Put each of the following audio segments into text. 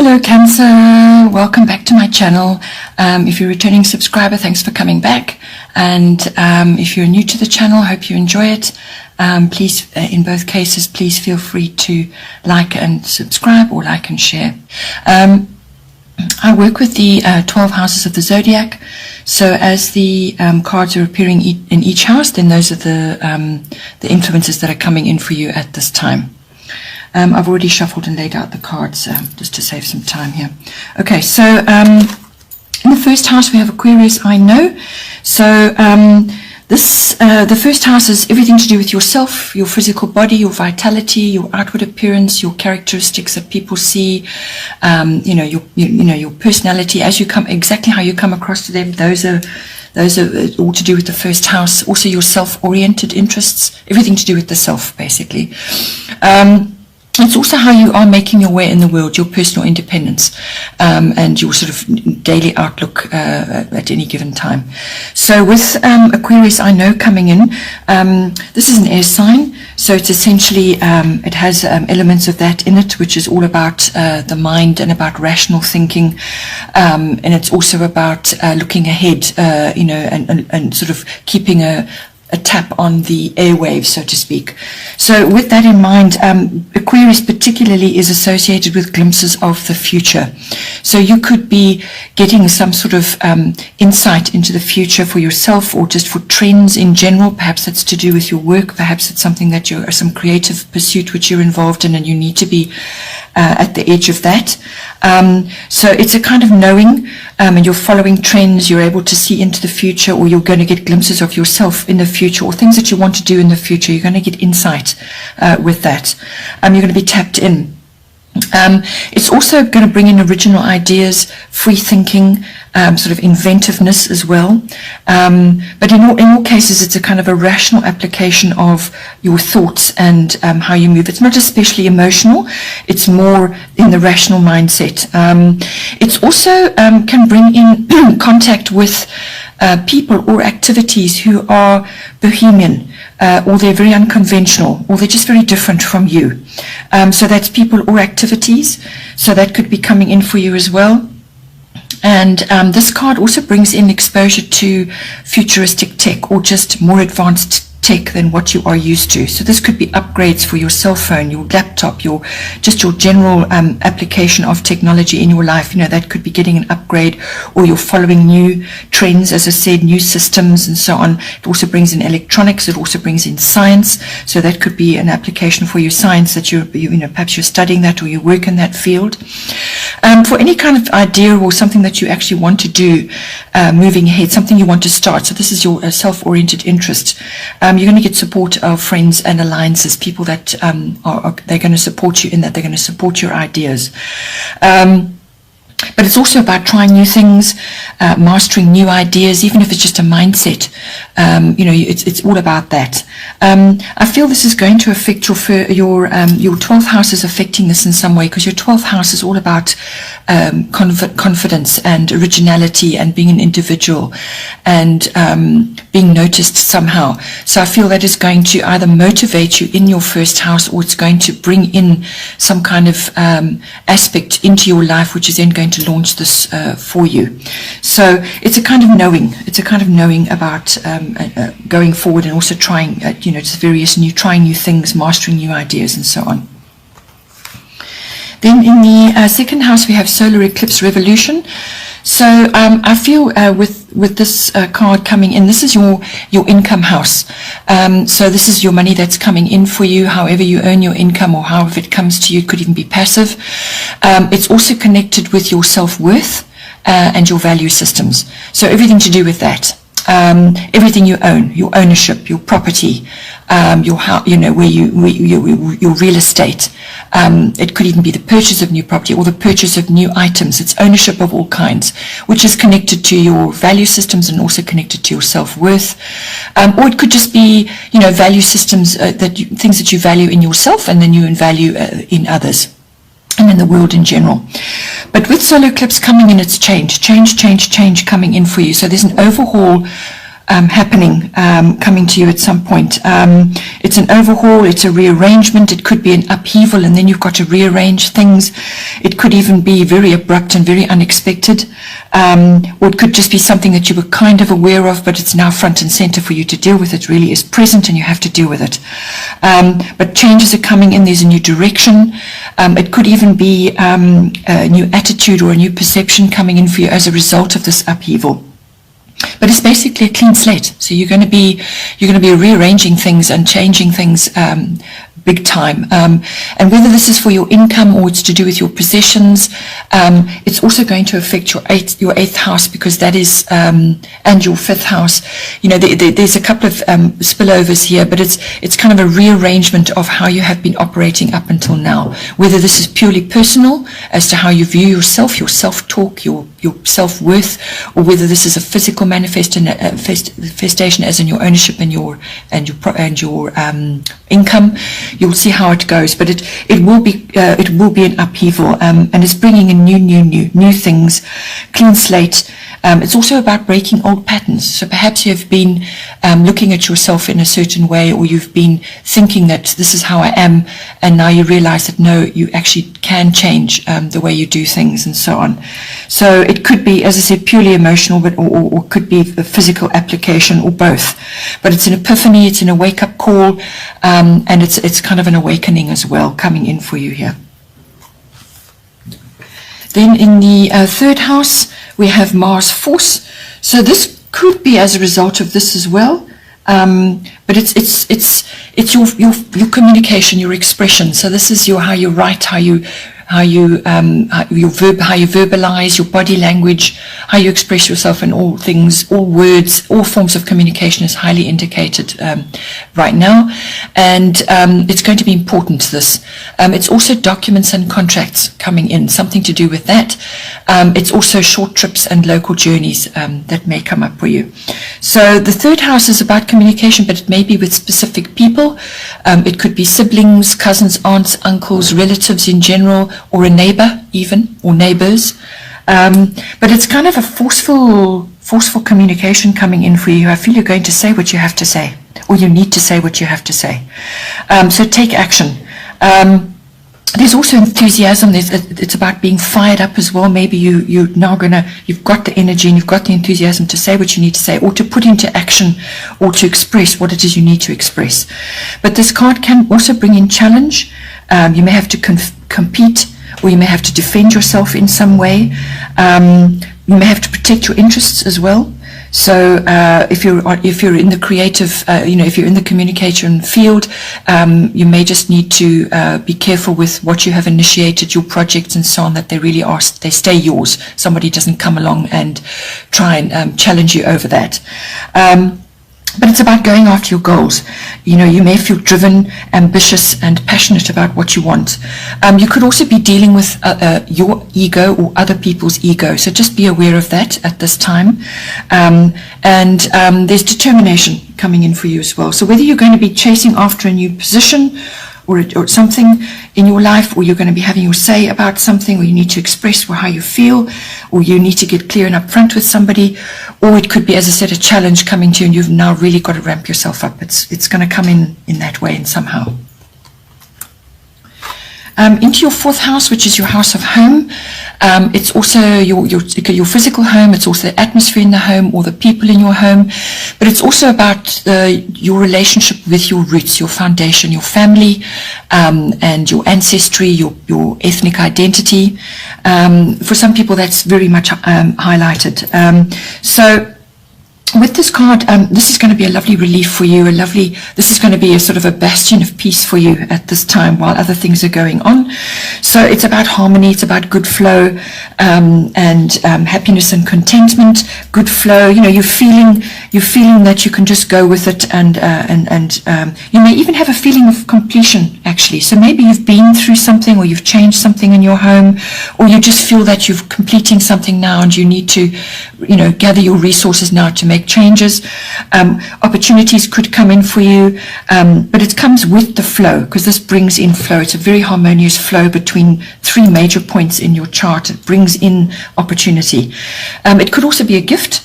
Hello Cancer, welcome back to my channel. If you're a returning subscriber, thanks for coming back. And if you're new to the channel, hope you enjoy it. Please, in both cases, please feel free to like and subscribe or like and share. I work with the 12 houses of the zodiac. So as the cards are appearing in each house, then those are the influences that are coming in for you at this time. I've already shuffled and laid out the cards just to save some time here. Okay, so in the first house we have Aquarius, I know. So the first house is everything to do with yourself, your physical body, your vitality, your outward appearance, your characteristics that people see, your personality as you come, exactly how you come across to them. Those are all to do with the first house. Also your self-oriented interests, everything to do with the self, basically. It's also how you are making your way in the world, your personal independence, and your sort of daily outlook at any given time. So with Aquarius, I know coming in, this is an air sign, so it's essentially, it has elements of that in it, which is all about the mind and about rational thinking, and it's also about looking ahead, and sort of keeping a tap on the airwaves, so to speak. So with that in mind, Aquarius particularly is associated with glimpses of the future. So you could be getting some sort of insight into the future for yourself or just for trends in general. Perhaps that's to do with your work. Perhaps it's something that you're some creative pursuit which you're involved in and you need to be at the edge of that. So it's a kind of knowing, and you're following trends, you're able to see into the future, or you're going to get glimpses of yourself in the future, or things that you want to do in the future. You're going to get insight with that. You're going to be tapped in. It's also going to bring in original ideas, free thinking, sort of inventiveness as well. But in all cases, it's a kind of a rational application of your thoughts and how you move. It's not especially emotional. It's more in the rational mindset. It's also can bring in contact with people or activities who are bohemian, or they're very unconventional, or they're just very different from you. So that's people or activities. So that could be coming in for you as well. And this card also brings in exposure to futuristic tech or just more advanced tech than what you are used to. So this could be upgrades for your cell phone, your laptop, your general application of technology in your life. That could be getting an upgrade, or you're following new trends, as I said, new systems and so on. It also brings in electronics. It also brings in science. So that could be an application for your science that perhaps you're studying that or you work in that field. For any kind of idea or something that you actually want to do, moving ahead, something you want to start. So this is your self-oriented interest. You're going to get support of friends and alliances, people that they're going to support you in that, they're going to support your ideas. But it's also about trying new things, mastering new ideas, even if it's just a mindset. It's all about that. I feel this is going to affect your 12th house is affecting this in some way, because your 12th house is all about confidence and originality and being an individual and being noticed somehow. So I feel that is going to either motivate you in your first house, or it's going to bring in some kind of aspect into your life which is then going to launch this for you. So it's a kind of knowing. It's a kind of knowing about going forward, and also trying, just trying new things, mastering new ideas, and so on. Then in the second house we have solar eclipse revolution. So I feel with this card coming in, this is your income house. So this is your money that's coming in for you, however you earn your income, or however it comes to you. It could even be passive. It's also connected with your self-worth and your value systems. So everything to do with that. Everything you own, your ownership, your property, your house, where your real estate. It could even be the purchase of new property or the purchase of new items. It's ownership of all kinds, which is connected to your value systems and also connected to your self-worth. Or it could just be, value systems, things that you value in yourself and then you value in others and in the world in general. But with solar eclipse coming in, it's change coming in for you. So there's an overhaul happening, coming to you at some point. It's an overhaul, it's a rearrangement, it could be an upheaval and then you've got to rearrange things. It could even be very abrupt and very unexpected, or it could just be something that you were kind of aware of, but it's now front and center for you to deal with. It really is present and you have to deal with it. But changes are coming in, there's a new direction. It could even be a new attitude or a new perception coming in for you as a result of this upheaval. But it's basically a clean slate. So you're going to be rearranging things and changing things big time. And whether this is for your income or it's to do with your possessions, it's also going to affect your eighth house, because that is, and your fifth house. You know, there's a couple of spillovers here, but it's kind of a rearrangement of how you have been operating up until now. Whether this is purely personal as to how you view yourself, your self-talk, your self-worth, or whether this is a physical manifestation as in your ownership and your income. You'll see how it goes, but it will be an upheaval, and it's bringing in new things, clean slate. It's also about breaking old patterns. So perhaps you have been looking at yourself in a certain way, or you've been thinking that this is how I am, and now you realize that no, you actually can change the way you do things and so on. So it could be, as I said, purely emotional, but or could be a physical application, or both. But it's an epiphany, it's an wake-up call, and it's kind of an awakening as well coming in for you here. Then in the third house, we have Mars force. So this could be as a result of this as well. But it's your communication, your expression. So this is how you write, how you verbalize, your body language, how you express yourself in all things, all words, all forms of communication is highly indicated right now, and it's going to be important, this. It's also documents and contracts coming in, something to do with that. It's also short trips and local journeys that may come up for you. So the third house is about communication, but it may be with specific people. It could be siblings, cousins, aunts, uncles, relatives in general, or a neighbor even, or neighbors. But it's kind of a forceful communication coming in for you. I feel you're going to say what you have to say, or you need to say what you have to say. So take action. There's also enthusiasm. It's about being fired up as well. Maybe you've got the energy and you've got the enthusiasm to say what you need to say, or to put into action, or to express what it is you need to express. But this card can also bring in challenge. You may have to compete, or you may have to defend yourself in some way. You may have to protect your interests as well. So if you're in the creative, if you're in the communication field, you may just need to be careful with what you have initiated, your projects and so on, that they really are, they stay yours. Somebody doesn't come along and try and challenge you over that. But it's about going after your goals. You know, you may feel driven, ambitious, and passionate about what you want. You could also be dealing with your ego or other people's ego. So just be aware of that at this time. And there's determination coming in for you as well. So whether you're going to be chasing after a new position or something in your life, or you're going to be having your say about something, or you need to express how you feel, or you need to get clear and upfront with somebody, or it could be, as I said, a challenge coming to you and you've now really got to ramp yourself up. It's going to come in that way and somehow. Into your fourth house, which is your house of home. It's also your physical home. It's also the atmosphere in the home, or the people in your home. But it's also about your relationship with your roots, your foundation, your family, and your ancestry, your ethnic identity. For some people, that's very much highlighted. So with this card, this is going to be a lovely relief for you, this is going to be a sort of a bastion of peace for you at this time while other things are going on. So it's about harmony, it's about good flow, and happiness and contentment, good flow. You know, you're feeling that you can just go with it, and you may even have a feeling of completion, actually. So maybe you've been through something, or you've changed something in your home, or you just feel that you're completing something now and you need to, gather your resources now to make changes. Opportunities could come in for you, but it comes with the flow, because this brings in flow. It's a very harmonious flow between three major points in your chart. It brings in opportunity. It could also be a gift.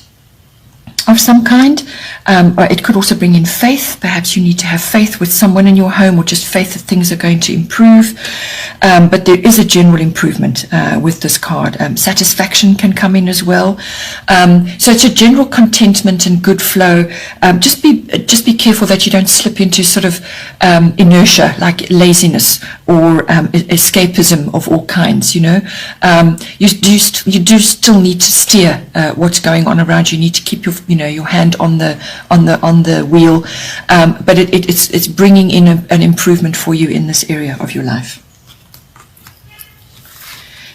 of some kind. Or it could also bring in faith. Perhaps you need to have faith with someone in your home, or just faith that things are going to improve. But there is a general improvement with this card. Satisfaction can come in as well. So it's a general contentment and good flow. Just be careful that you don't slip into sort of inertia, like laziness or escapism of all kinds. You know, you do still need to steer what's going on around you. You need to keep your hand on the wheel, but it's bringing in an improvement for you in this area of your life.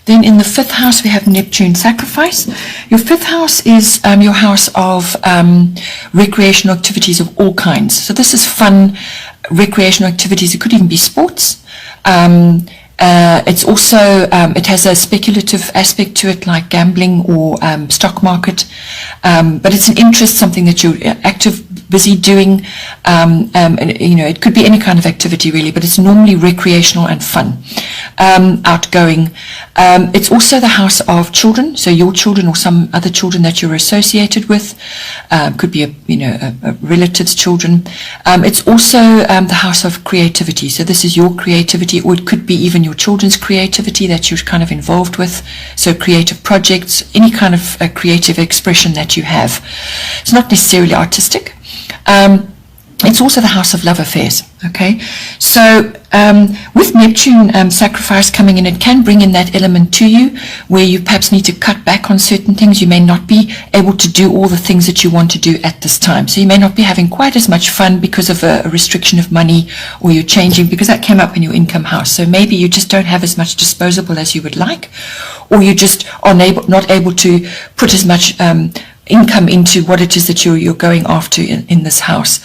Then in the 5th house, we have Neptune sacrifice. Your 5th house is your house of recreational activities of all kinds. So this is fun, recreational activities. It could even be sports. It's also, it has a speculative aspect to it, like gambling or stock market. But it's an interest, something that you're active, busy doing. And, it could be any kind of activity really, but it's normally recreational and fun, outgoing. It's also the house of children, so your children or some other children that you're associated with. Could be a relative's children. It's also the house of creativity. So this is your creativity, or it could be even your children's creativity that you're kind of involved with. So creative projects, any kind of creative expression that you have. It's not necessarily artistic. It's also the house of love affairs, okay? So with Neptune sacrifice coming in, it can bring in that element to you where you perhaps need to cut back on certain things. You may not be able to do all the things that you want to do at this time. So you may not be having quite as much fun because of a restriction of money, or you're changing, because that came up in your income house. So maybe you just don't have as much disposable as you would like, or you just are not able to put as much income into what it is that you're going after in this house.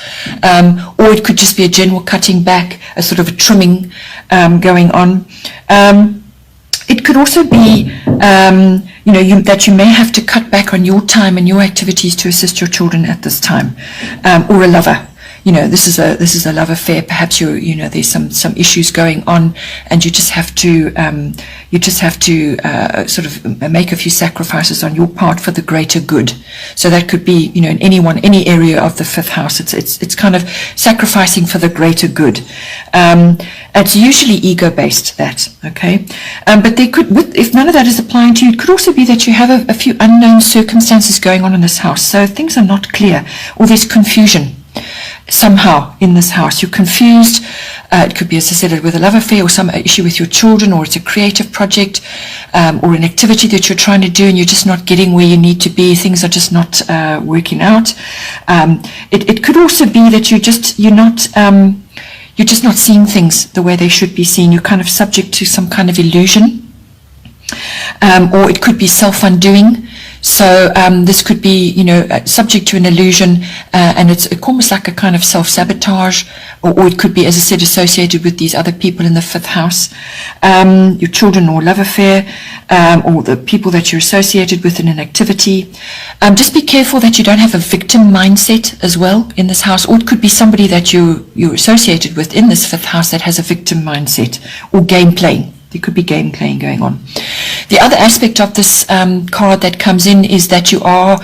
Or it could just be a general cutting back, a sort of a trimming going on. It could also be, that you may have to cut back on your time and your activities to assist your children at this time, or a lover. This is a love affair. Perhaps there's some issues going on, and you just have to sort of make a few sacrifices on your part for the greater good. So that could be in any area of the 5th house. It's kind of sacrificing for the greater good. It's usually ego based, that, okay. But there could, if none of that is applying to you, it could also be that you have a few unknown circumstances going on in this house. So things are not clear, or there's confusion somehow in this house. You're confused. It could be associated with a love affair, or some issue with your children, or it's a creative project, or an activity that you're trying to do and you're just not getting where you need to be. Things are just not working out. It could also be that you're just not seeing things the way they should be seen. You're kind of subject to some kind of illusion, or it could be self-undoing. So this could be, subject to an illusion, and it's almost like a kind of self-sabotage, or it could be, as I said, associated with these other people in the 5th house, your children or love affair, or the people that you're associated with in an activity. Just be careful that you don't have a victim mindset as well in this house, or it could be somebody that you're associated with in this 5th house that has a victim mindset, or game playing. There could be game playing going on. The other aspect of this card that comes in is that you are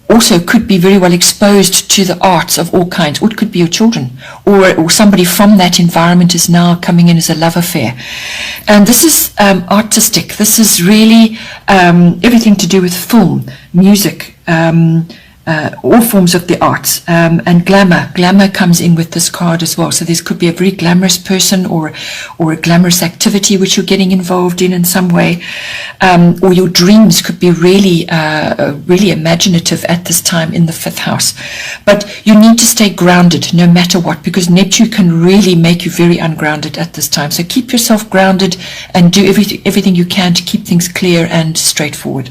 also could be very well exposed to the arts of all kinds, or it could be your children, or somebody from that environment is now coming in as a love affair. And this is artistic. This is really everything to do with film, music, all forms of the arts, and glamour. Glamour comes in with this card as well. So this could be a very glamorous person, or a glamorous activity which you're getting involved in some way, or your dreams could be really imaginative at this time in the 5th house. But you need to stay grounded no matter what, because Neptune can really make you very ungrounded at this time. So keep yourself grounded and do everything you can to keep things clear and straightforward.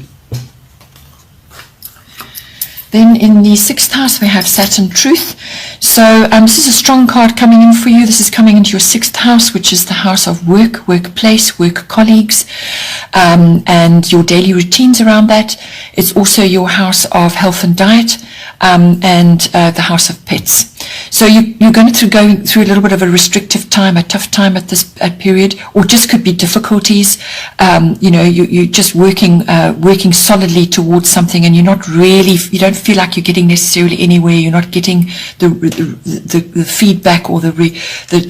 Then in the 6th house, we have Saturn Truth. So this is a strong card coming in for you. This is coming into your 6th house, which is the house of work, workplace, work colleagues, and your daily routines around that. It's also your house of health and diet, and the house of pets. So you're going through a little bit of a restrictive time, a tough time at this period, or just could be difficulties. You're just working solidly towards something, and you don't feel like you're getting necessarily anywhere. You're not getting the feedback or the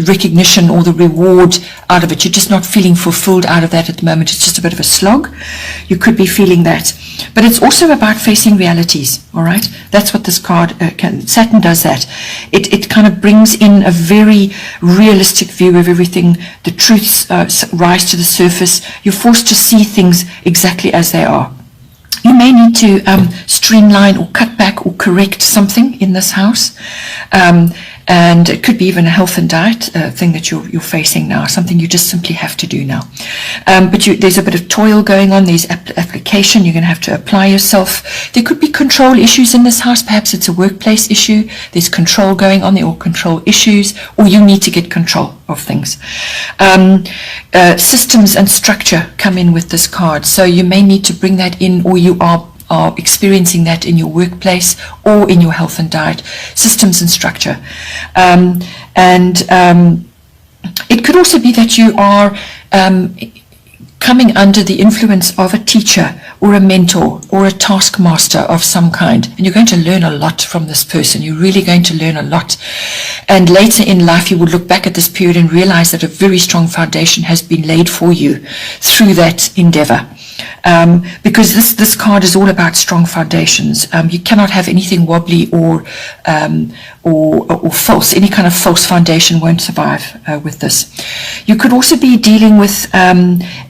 recognition or the reward out of it. You're just not feeling fulfilled out of that at the moment. It's just a bit of a slog. You could be feeling that. But it's also about facing realities, all right? That's what this card Saturn does that. It kind of brings in a very realistic view of everything. The truths rise to the surface. You're forced to see things exactly as they are. You may need to streamline or cut back or correct something in this house. And it could be even a health and diet thing that you're facing now, something you just simply have to do now. But there's a bit of toil going on. There's application. You're going to have to apply yourself. There could be control issues in this house. Perhaps it's a workplace issue. There's control going on there, or control issues, or you need to get control of things. Systems and structure come in with this card. So you may need to bring that in, or you are experiencing that in your workplace or in your health and diet, systems and structure. It could also be that you are coming under the influence of a teacher or a mentor or a taskmaster of some kind, and you're going to learn a lot from this person. You're really going to learn a lot, and later in life you will look back at this period and realize that a very strong foundation has been laid for you through that endeavor. Because this card is all about strong foundations. You cannot have anything wobbly or false. Any kind of false foundation won't survive with this. You could also be dealing with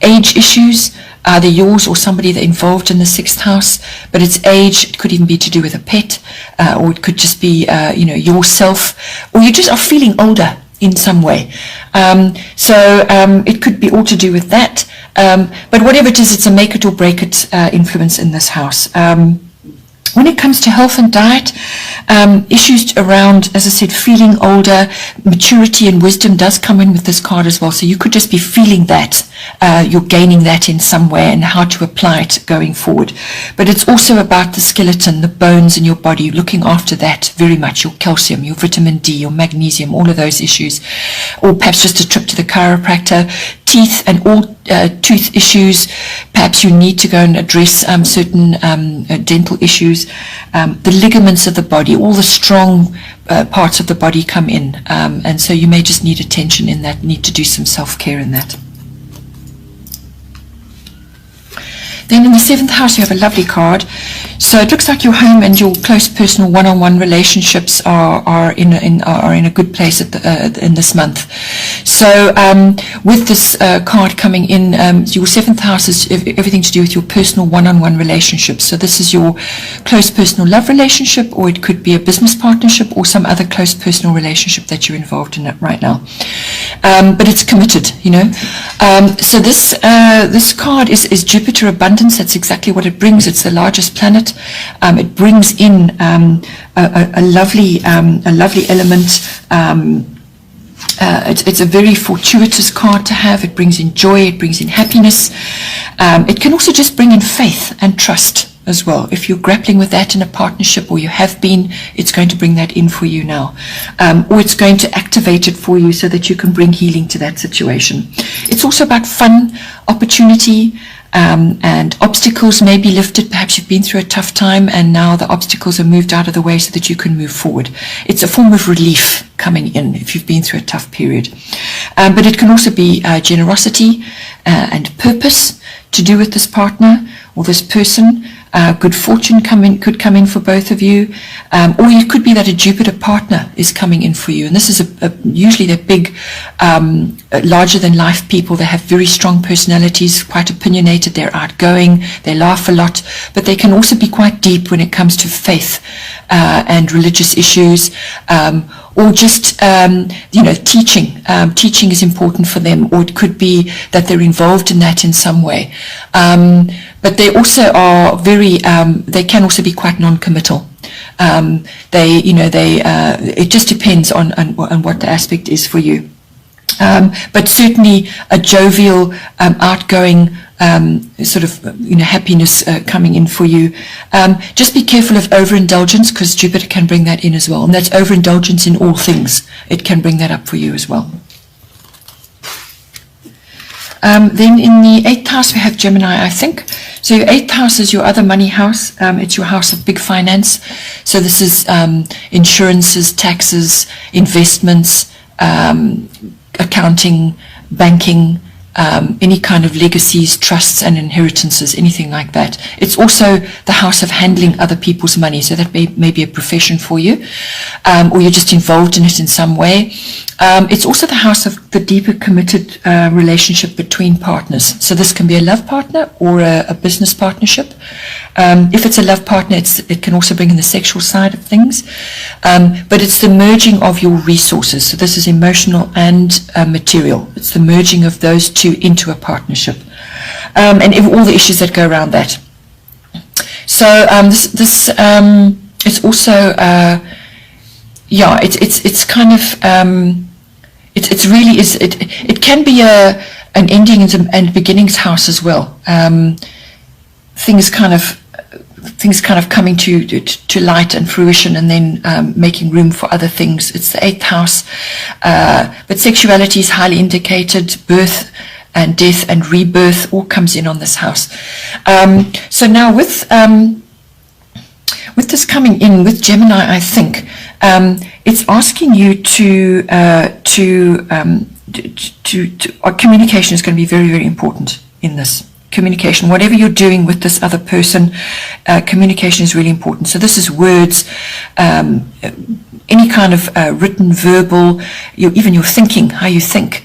age issues, either yours or somebody that involved in the 6th house, but it's age. It could even be to do with a pet, or it could just be yourself, or you just are feeling older in some way. It could be all to do with that. But whatever it is, it's a make it or break it influence in this house. When it comes to health and diet, issues around, as I said, feeling older, maturity and wisdom does come in with this card as well. So you could just be feeling that. You're gaining that in some way, and how to apply it going forward. But it's also about the skeleton, the bones in your body, looking after that very much, your calcium, your vitamin D, your magnesium, all of those issues. Or perhaps just a trip to the chiropractor, teeth and all tooth issues. Perhaps you need to go and address certain dental issues. The ligaments of the body, all the strong parts of the body come in. And so you may just need attention in that, need to do some self-care in that. Then in the 7th house, you have a lovely card. So it looks like your home and your close personal one-on-one relationships are in a good place in this month. So with this card coming in, your 7th house is everything to do with your personal one-on-one relationships. So this is your close personal love relationship, or it could be a business partnership or some other close personal relationship that you're involved in right now. But it's committed, So this card is Jupiter abundance. That's exactly what it brings. It's the largest planet. It brings in a lovely element. It's a very fortuitous card to have. It brings in joy. It brings in happiness. It can also just bring in faith and trust as well. If you're grappling with that in a partnership, or you have been, it's going to bring that in for you now. Or it's going to activate it for you so that you can bring healing to that situation. It's also about fun, opportunity, and obstacles may be lifted. Perhaps you've been through a tough time and now the obstacles are moved out of the way so that you can move forward. It's a form of relief coming in if you've been through a tough period. But it can also be generosity and purpose to do with this partner or this person. Good fortune could come in for both of you, or it could be that a Jupiter partner is coming in for you, and this is usually they're big, larger than life people. They have very strong personalities, quite opinionated, they're outgoing, they laugh a lot, but they can also be quite deep when it comes to faith and religious issues, or just teaching. Teaching is important for them, or it could be that they're involved in that in some way. But they also are very. They can also be quite non-committal. It just depends on what the aspect is for you. But certainly a jovial, outgoing sort of happiness coming in for you. Just be careful of overindulgence, because Jupiter can bring that in as well, and that's overindulgence in all things. It can bring that up for you as well. Then in the 8th house we have Gemini, I think. So your 8th house is your other money house. It's your house of big finance. So this is insurances, taxes, investments, accounting, banking, any kind of legacies, trusts and inheritances, anything like that. It's also the house of handling other people's money, so that may be a profession for you, or you're just involved in it in some way. It's also the house of the deeper committed relationship between partners. So this can be a love partner or a business partnership. If it's a love partner, it can also bring in the sexual side of things. But it's the merging of your resources. So this is emotional and material. It's the merging of those two into a partnership. And all the issues that go around that. So it's also, it's kind of, it really is, it can be an endings and beginnings house as well. Things kind of coming to light and fruition, and then making room for other things. It's the 8th house, but sexuality is highly indicated. Birth and death and rebirth all comes in on this house. So now with this coming in with Gemini, I think it's asking you to communication is going to be very, very important in this. Communication, whatever you're doing with this other person, communication is really important. So this is words, any kind of written, verbal, even your thinking, how you think,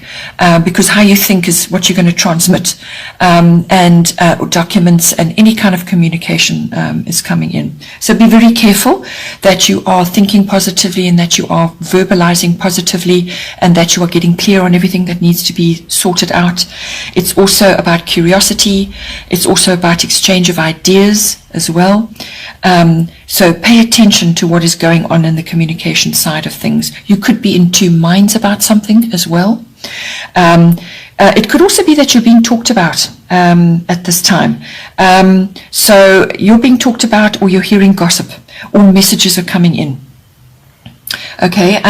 because how you think is what you're going to transmit, and documents and any kind of communication is coming in. So be very careful that you are thinking positively and that you are verbalizing positively and that you are getting clear on everything that needs to be sorted out. It's also about curiosity. It's also about exchange of ideas as well. So pay attention to what is going on in the communication side of things. You could be in two minds about something as well. It could also be that you're being talked about at this time. So you're being talked about, or you're hearing gossip, or messages are coming in. Okay,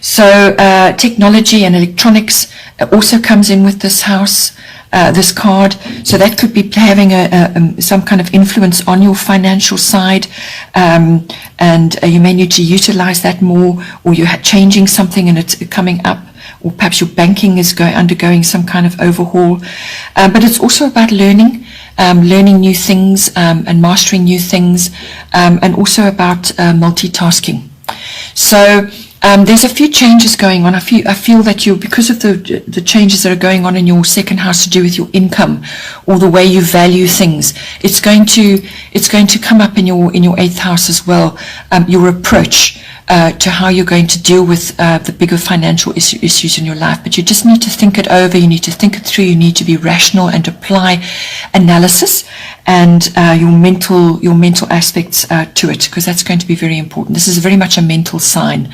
so technology and electronics also comes in with this house, this card. So that could be having some kind of influence on your financial side, and you may need to utilize that more, or you're changing something and it's coming up, or perhaps your banking is undergoing some kind of overhaul. But it's also about learning new things and mastering new things, and also about multitasking. So there's a few changes going on. I feel that because of the changes that are going on in your second house to do with your income or the way you value things, it's going to come up in your 8th house as well. Your approach to how you're going to deal with the bigger financial issues in your life. But you just need to think it over. You need to think it through. You need to be rational and apply analysis and your mental aspects to it, because that's going to be very important. This is very much a mental sign.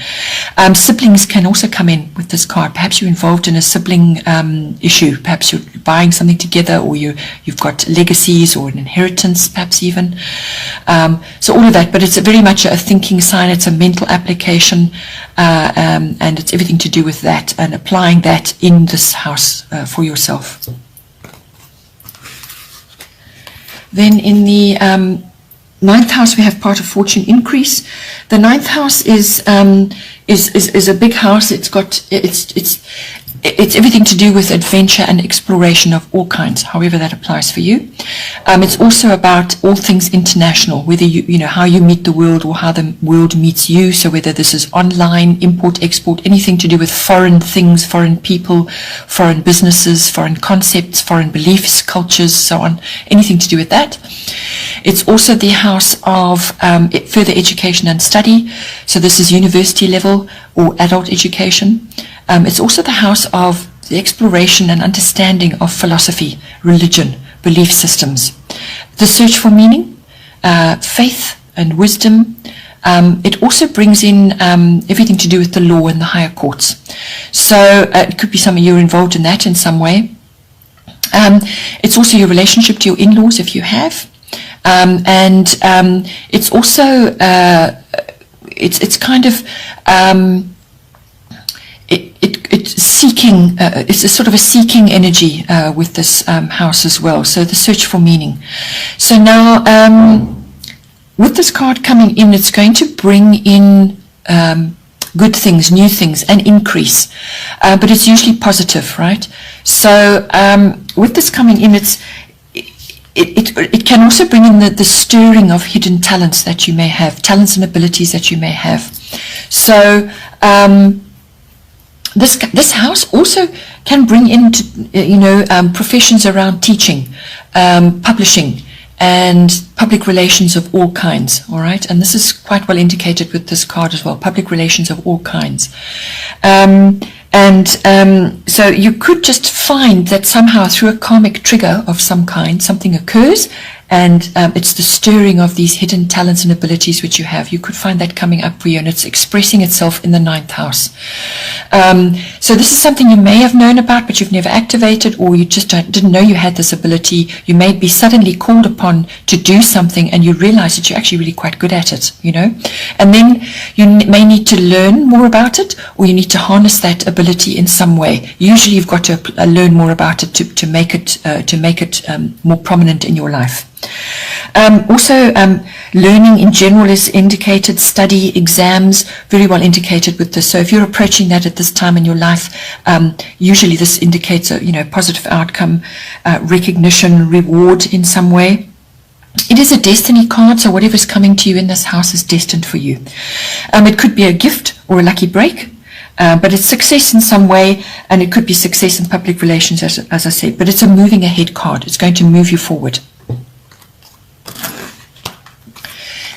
Siblings can also come in with this card. Perhaps you're involved in a sibling issue. Perhaps you're buying something together, or you've got legacies or an inheritance, perhaps even. So all of that, but it's very much a thinking sign. It's a mental application, and it's everything to do with that and applying that in this house for yourself. Then in the 9th house we have part of fortune increase. The 9th house is a big house. It's everything to do with adventure and exploration of all kinds, however that applies for you. It's also about all things international, whether how you meet the world or how the world meets you. So whether this is online, import, export, anything to do with foreign things, foreign people, foreign businesses, foreign concepts, foreign beliefs, cultures, so on, anything to do with that. It's also the house of further education and study. So this is university level or adult education. It's also the house of the exploration and understanding of philosophy, religion, belief systems, the search for meaning, faith and wisdom, It also brings in everything to do with the law and the higher courts. So it could be something you're involved in that in some way. It's also your relationship to your in-laws if you have. And it's also, it's kind of, it's seeking, it's a sort of a seeking energy with this house as well. So the search for meaning. So now, with this card coming in, it's going to bring in good things, new things, and increase. But it's usually positive, right? So with this coming in, it can also bring in the stirring of hidden talents that you may have, talents and abilities that you may have. So this house also can bring into professions around teaching, publishing, and public relations of all kinds, all right? And this is quite well indicated with this card as well, public relations of all kinds. So you could just find that somehow through a karmic trigger of some kind, something occurs, and it's the stirring of these hidden talents and abilities which you have. You could find that coming up for you, and it's expressing itself in the 9th house. So this is something you may have known about, but you've never activated, or you just didn't know you had this ability. You may be suddenly called upon to do something, and you realize that you're actually really quite good at it, And then you may need to learn more about it, or you need to harness that ability in some way. Usually you've got to learn more about it to make it more prominent in your life. Also, learning in general is indicated, study, exams, very well indicated with this. So if you're approaching that at this time in your life, usually this indicates a positive outcome, recognition, reward in some way. It is a destiny card, so whatever's coming to you in this house is destined for you. It could be a gift or a lucky break. But it's success in some way, and it could be success in public relations, as I said. But it's a moving ahead card. It's going to move you forward.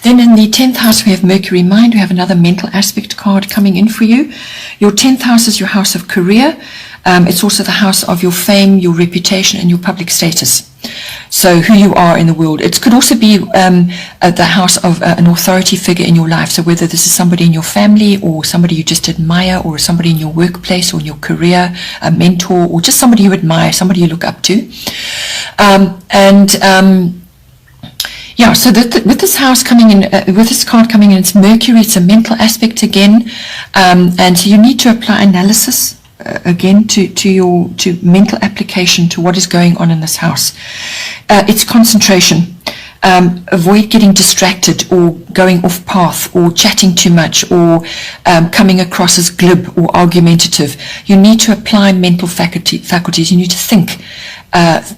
Then in the 10th house, we have Mercury Mind. We have another mental aspect card coming in for you. Your 10th house is your house of career. It's also the house of your fame, your reputation, and your public status. So who you are in the world. It could also be the house of an authority figure in your life. So whether this is somebody in your family, or somebody you just admire, or somebody in your workplace or in your career, a mentor, or just somebody you admire, somebody you look up to. Yeah, so with this house coming in, with this card coming in, it's Mercury. It's a mental aspect again, and so you need to apply analysis again to mental application to what is going on in this house. It's concentration. Avoid getting distracted or going off path or chatting too much or coming across as glib or argumentative. You need to apply mental faculties. You need to think.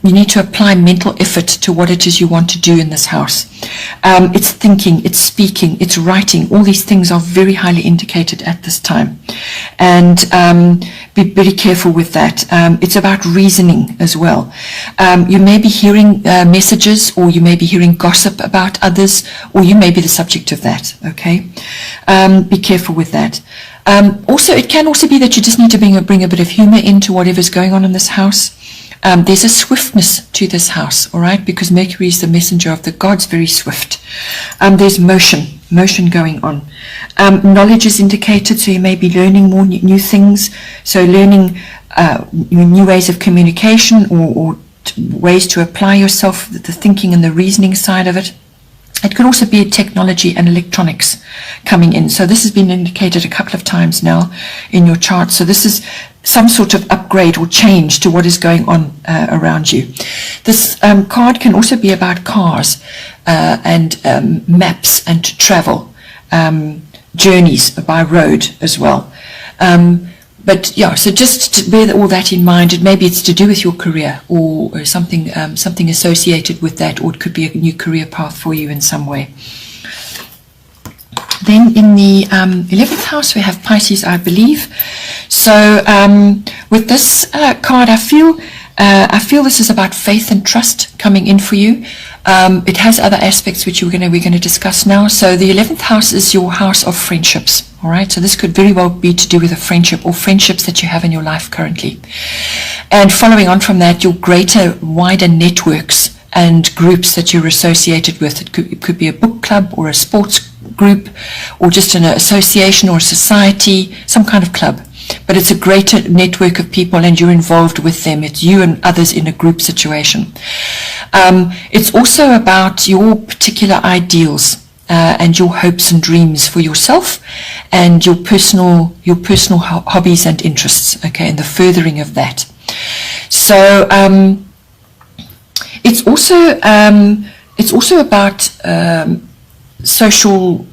You need to apply mental effort to what it is you want to do in this house. It's thinking, it's speaking, it's writing. All these things are very highly indicated at this time. And be very careful with that. It's about reasoning as well. You may be hearing messages, or you may be hearing gossip about others, or you may be the subject of that, okay? Be careful with that. Also, it can also be that you just need to bring a bit of humor into whatever's going on in this house. There's a swiftness to this house, all right, because Mercury is the messenger of the gods, very swift. There's motion going on. Knowledge is indicated, so you may be learning more new things, so learning new ways of communication or ways to apply yourself, the thinking and the reasoning side of it. It could also be technology and electronics coming in. So this has been indicated a couple of times now in your chart. So this is some sort of upgrade or change to what is going on around you. This card can also be about cars and maps and travel, journeys by road as well. But yeah, so just to bear all that in mind. Maybe it's to do with your career or something associated with that, or it could be a new career path for you in some way. Then in the 11th house, we have Pisces, I believe. So with this card, I feel this is about faith and trust coming in for you. It has other aspects which we're going to discuss now. So the 11th house is your house of friendships. All right, so this could very well be to do with a friendship or friendships that you have in your life currently. And following on from that, your greater, wider networks and groups that you're associated with. It could be a book club or a sports group or just in an association or a society, some kind of club. But it's a greater network of people and you're involved with them. It's you and others in a group situation. It's also about your particular ideals and your hopes and dreams for yourself and your personal hobbies and interests, okay, and the furthering of that. So it's also about social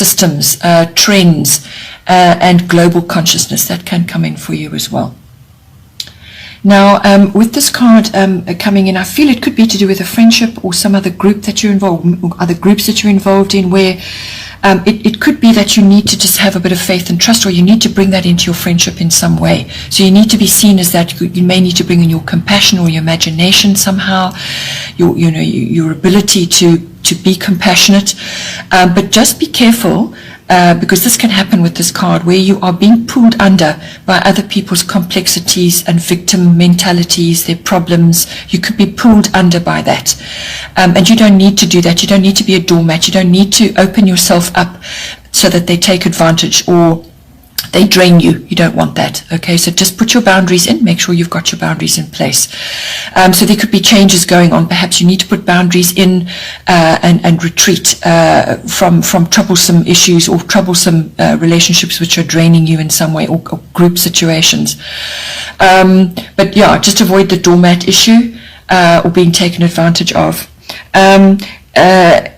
systems, trends, and global consciousness that can come in for you as well. Now, with this card coming in, I feel it could be to do with a friendship or some other group that you're involved, or other groups that you're involved in, where it could be that you need to just have a bit of faith and trust, or you need to bring that into your friendship in some way. So you need to be seen as that. You may need to bring in your compassion or your imagination somehow, your ability to be compassionate. But just be careful. Because this can happen with this card, where you are being pulled under by other people's complexities and victim mentalities, their problems. You could be pulled under by that. And you don't need to do that. You don't need to be a doormat. You don't need to open yourself up so that they take advantage or they drain you. You don't want that. Okay, so just put your boundaries in. Make sure you've got your boundaries in place. So there could be changes going on. Perhaps you need to put boundaries in and retreat from troublesome issues or troublesome relationships which are draining you in some way, or group situations. But yeah, just avoid the doormat issue or being taken advantage of.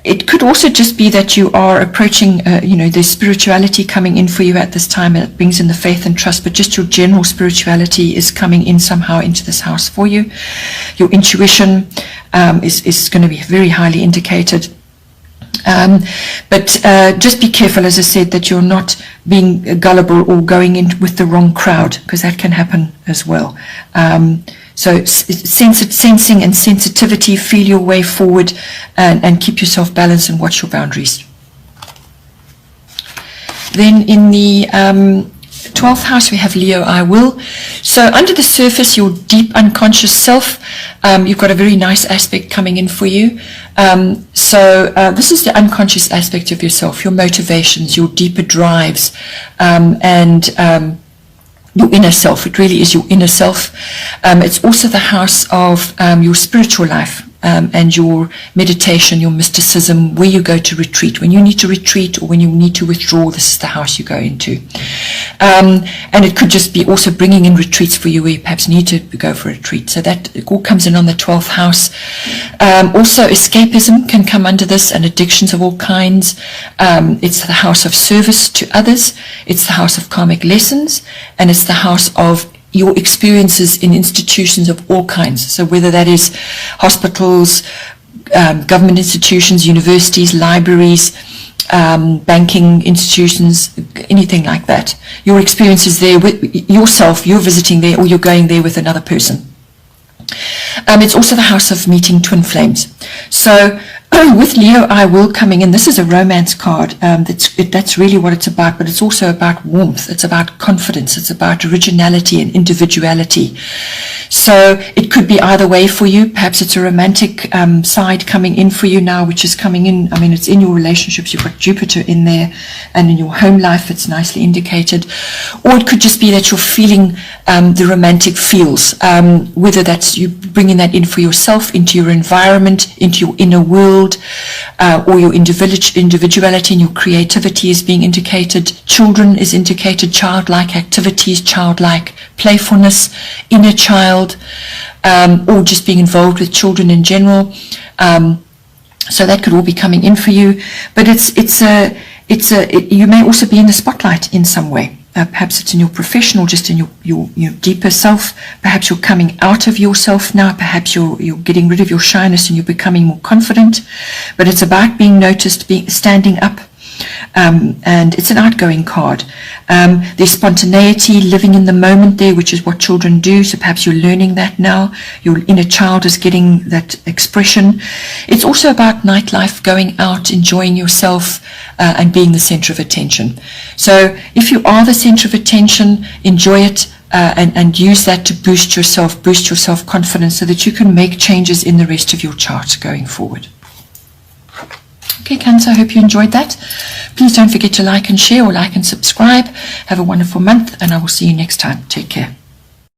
It could also just be that you are approaching, there's spirituality coming in for you at this time, and it brings in the faith and trust, but just your general spirituality is coming in somehow into this house for you. Your intuition is going to be very highly indicated. But just be careful, as I said, that you're not being gullible or going in with the wrong crowd, because that can happen as well. So sensing and sensitivity, feel your way forward and keep yourself balanced and watch your boundaries. Then in the 12th house, we have Leo, I will. So under the surface, your deep unconscious self, you've got a very nice aspect coming in for you. So this is the unconscious aspect of yourself, your motivations, your deeper drives, and your inner self. It really is your inner self. It's also the house of your spiritual life and your meditation, your mysticism, where you go to retreat. When you need to retreat or when you need to withdraw, this is the house you go into. And it could just be also bringing in retreats for you where you perhaps need to go for a retreat. So that all comes in on the 12th house. Also escapism can come under this, and addictions of all kinds. It's the house of service to others. It's the house of karmic lessons, and it's the house of your experiences in institutions of all kinds. So whether that is hospitals, government institutions, universities, libraries, banking institutions, anything like that. Your experiences there with yourself, you're visiting there or you're going there with another person. It's also the house of meeting twin flames. So with Leo, I will coming in. This is a romance card. That's really what it's about, but it's also about warmth. It's about confidence. It's about originality and individuality. So it could be either way for you. Perhaps it's a romantic side coming in for you now, which is coming in. I mean, it's in your relationships. You've got Jupiter in there, and in your home life, it's nicely indicated. Or it could just be that you're feeling the romantic feels, whether that's you bringing that in for yourself, into your environment, into your inner world, or your individuality and your creativity is being indicated. Children is indicated, childlike activities, childlike playfulness, inner child, or just being involved with children in general. So that could all be coming in for you. But you may also be in the spotlight in some way. Perhaps it's in your professional, just in your deeper self. Perhaps you're coming out of yourself now. Perhaps you're getting rid of your shyness and you're becoming more confident. But it's about being noticed, standing up. And it's an outgoing card. There's spontaneity, living in the moment there, which is what children do. So perhaps you're learning that now. Your inner child is getting that expression. It's also about nightlife, going out, enjoying yourself, and being the center of attention. So if you are the center of attention, enjoy it. And use that to boost your self-confidence so that you can make changes in the rest of your chart going forward. Okay, Cancer, I hope you enjoyed that. Please don't forget to like and share or like and subscribe. Have a wonderful month, and I will see you next time. Take care.